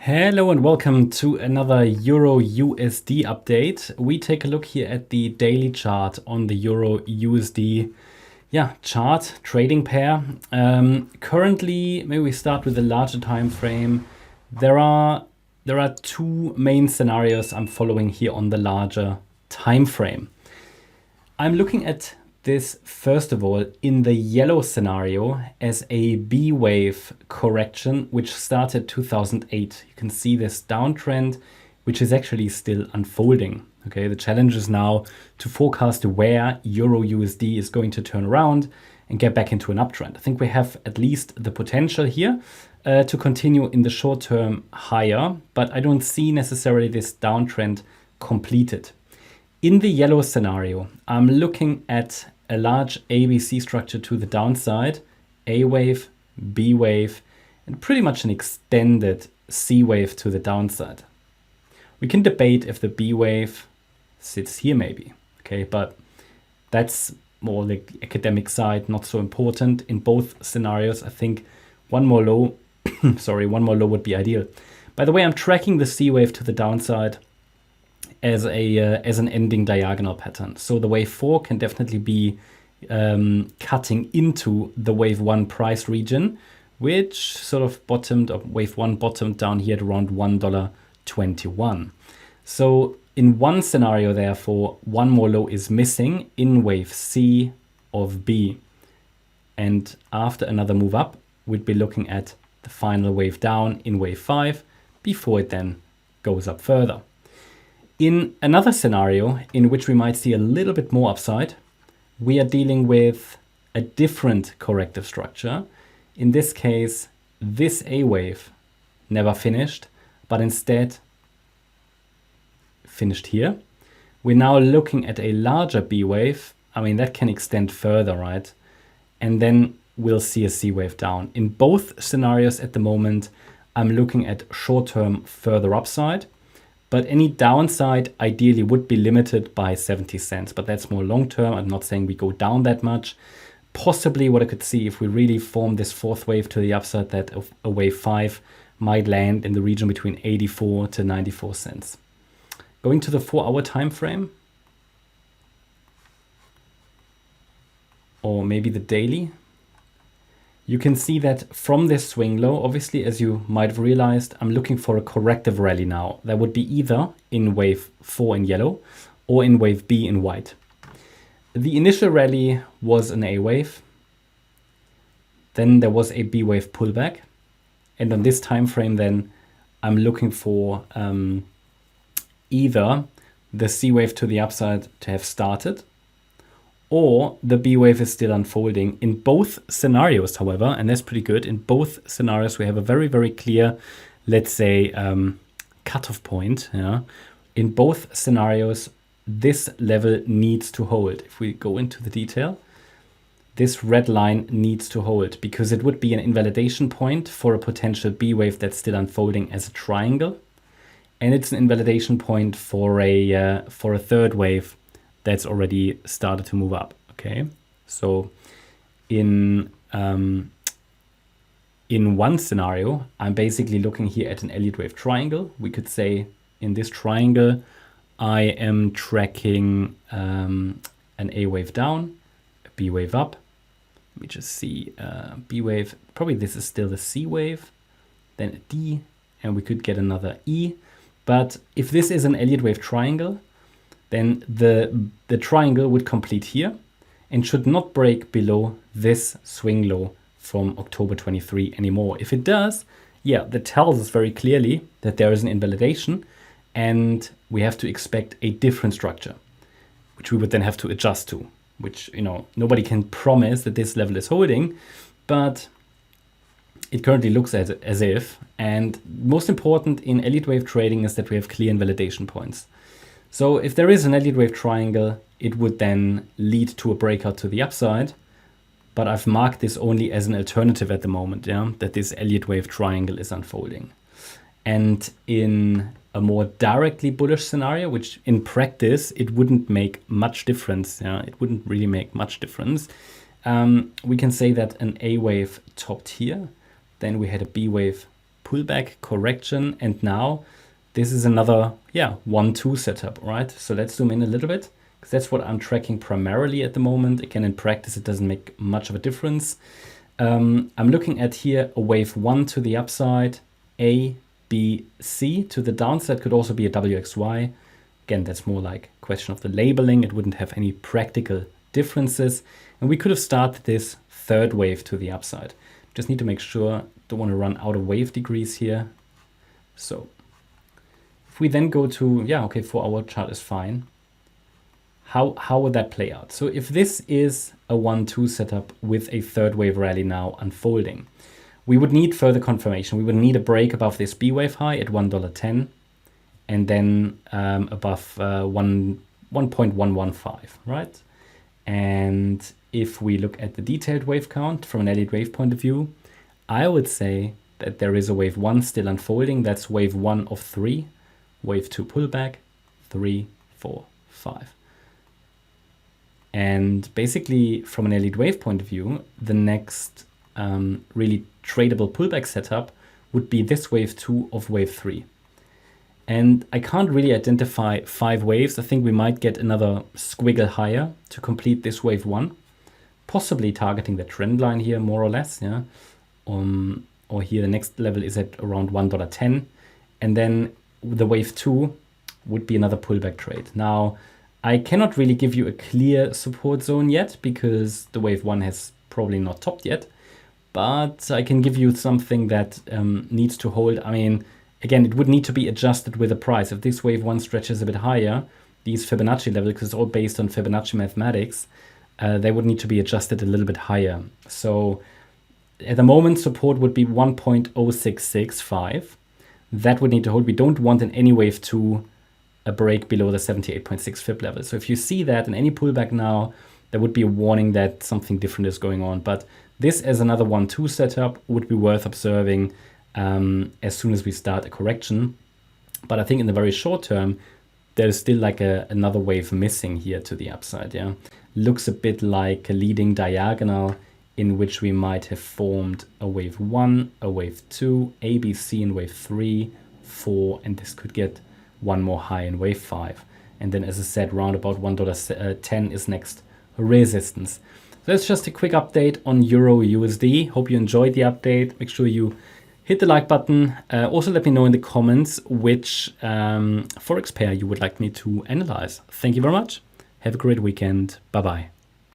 Hello and welcome to another Euro USD update. We take a look here at the daily chart on the Euro USD chart trading pair. Currently, maybe we start with a larger time frame. There are two main scenarios I'm following here on the larger time frame. I'm looking at this, first of all, in the yellow scenario as a B wave correction, which started 2008. You can see this downtrend, which is actually still unfolding. Okay, the challenge is now to forecast where Euro USD is going to turn around and get back into an uptrend. I think we have at least the potential here to continue in the short term higher, but I don't see necessarily this downtrend completed. In the yellow scenario, I'm looking at a large ABC structure to the downside, A wave, B wave, and pretty much an extended C wave to the downside. We can debate if the B wave sits here maybe, okay, but that's more like the academic side, not so important. In both scenarios, I think one more low, one more low would be ideal. By the way, I'm tracking the C wave to the downside as an ending diagonal pattern. So the wave 4 can definitely be cutting into the wave 1 price region, which sort of bottomed, or wave 1 bottomed down here at around $1.21. So in one scenario, therefore, one more low is missing in wave C of B. And after another move up, we'd be looking at the final wave down in wave 5 before it then goes up further. In another scenario in which we might see a little bit more upside, we are dealing with a different corrective structure. In this case, this A wave never finished, but instead finished here. We're now looking at a larger B wave. I mean, that can extend further, right? And then we'll see a C wave down. In both scenarios at the moment, I'm looking at short-term further upside. But any downside ideally would be limited by 70 cents, but that's more long term. I'm not saying we go down that much. Possibly what I could see if we really form this fourth wave to the upside, that a wave 5 might land in the region between 84 to 94 cents. Going to the 4-hour time frame, or maybe the daily, you can see that from this swing low, obviously, as you might have realized, I'm looking for a corrective rally now. That would be either in wave 4 in yellow or in wave B in white. The initial rally was an A wave. Then there was a B wave pullback. And on this time frame, then I'm looking for either the C wave to the upside to have started, or the B wave is still unfolding. In both scenarios, however, and that's pretty good, in both scenarios we have a very, very clear, let's say, cutoff point. Yeah? In both scenarios, this level needs to hold. If we go into the detail, this red line needs to hold because it would be an invalidation point for a potential B wave that's still unfolding as a triangle. And it's an invalidation point for a third wave that's already started to move up. Okay, so in one scenario, I'm basically looking here at an Elliott wave triangle. We could say in this triangle, I am tracking an A wave down, a B wave up. Let me just see, B wave, probably this is still the C wave, then a D, and we could get another E. But if this is an Elliott wave triangle, then the triangle would complete here and should not break below this swing low from October 23 anymore. If it does, yeah, that tells us very clearly that there is an invalidation and we have to expect a different structure, which we would then have to adjust to, which, you know, nobody can promise that this level is holding, but it currently looks as if. And most important in Elliott wave trading is that we have clear invalidation points. So if there is an Elliott wave triangle, it would then lead to a breakout to the upside. But I've marked this only as an alternative at the moment, yeah, that this Elliott wave triangle is unfolding. And in a more directly bullish scenario, which in practice, it wouldn't make much difference. Yeah, it wouldn't really make much difference. We can say that an A wave topped here. Then we had a B wave pullback correction, and now this is another 1-2 setup, right? So let's zoom in a little bit, because that's what I'm tracking primarily at the moment. Again, in practice, it doesn't make much of a difference. I'm looking at here a wave 1 to the upside, A, B, C to the downside, could also be a WXY. Again, that's more like a question of the labeling. It wouldn't have any practical differences. And we could have started this third wave to the upside. Just need to make sure, don't want to run out of wave degrees here. So if we then go to, 4-hour chart is fine. How would that play out? So if this is a 1-2 setup with a third wave rally now unfolding, we would need further confirmation. We would need a break above this B wave high at $1.10 and then above 1.115, right? And if we look at the detailed wave count from an Elliott wave point of view, I would say that there is a wave 1 still unfolding. That's wave 1 of 3, wave 2 pullback, 3, 4, 5. And basically, from an Elliott wave point of view, the next really tradable pullback setup would be this wave 2 of wave 3. And I can't really identify 5 waves. I think we might get another squiggle higher to complete this wave 1, possibly targeting the trend line here more or less. Yeah. Or here the next level is at around $1.10. And then the wave 2 would be another pullback trade. Now, I cannot really give you a clear support zone yet because the wave 1 has probably not topped yet. But I can give you something that needs to hold. I mean, again, it would need to be adjusted with the price. If this wave 1 stretches a bit higher, these Fibonacci levels, because it's all based on Fibonacci mathematics, they would need to be adjusted a little bit higher. So at the moment, support would be 1.0665. That would need to hold. We don't want in any wave 2 a break below the 78.6 Fib level. So if you see that in any pullback now, there would be a warning that something different is going on. But this as another 1-2 setup would be worth observing as soon as we start a correction. But I think in the very short term, there's still like another wave missing here to the upside. Yeah, looks a bit like a leading diagonal in which we might have formed a wave 1, a wave 2, A, B, C in wave 3, 4, and this could get one more high in wave 5. And then, as I said, round about $1.10 is next resistance. So that's just a quick update on Euro USD. Hope you enjoyed the update. Make sure you hit the like button. Also, let me know in the comments which Forex pair you would like me to analyze. Thank you very much. Have a great weekend. Bye-bye.